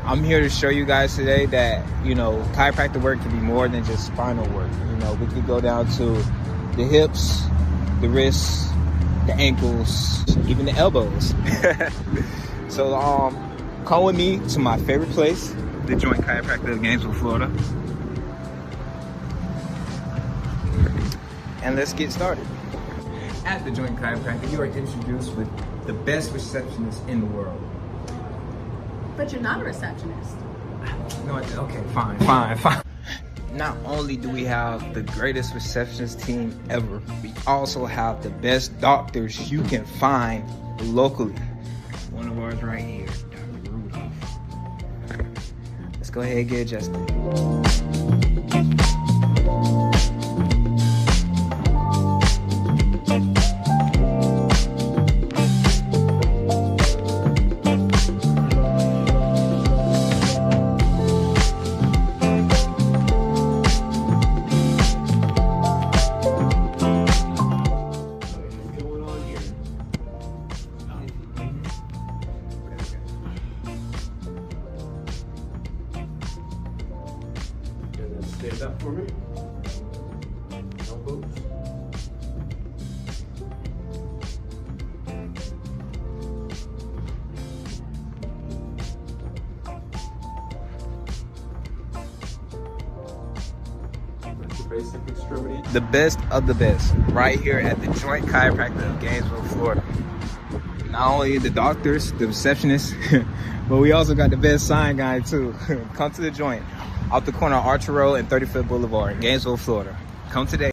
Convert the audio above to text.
I'm here to show you guys today that, you know, chiropractic work can be more than just spinal work. You know, we could go down to the hips, the wrists, the ankles, even the elbows. So come with me to my favorite place, the Joint Chiropractic of Gainesville, Florida. And let's get started. At the Joint Chiropractic, you are introduced with the best receptionist in the world. But you're not a receptionist. No, okay, fine. Not only do we have the greatest receptionist team ever, we also have the best doctors you can find locally. One of ours right here, Dr. Rudolph. Let's go ahead and get adjusted. Stand up for me. Elbows. That's your basic extremity. The best of the best, right here at the Joint Chiropractic of Gainesville, Florida. Not only the doctors, the receptionists, but we also got the best sign guy too. Come to the Joint, off the corner of Archer Road and 35th Boulevard, Gainesville, Florida. Come today.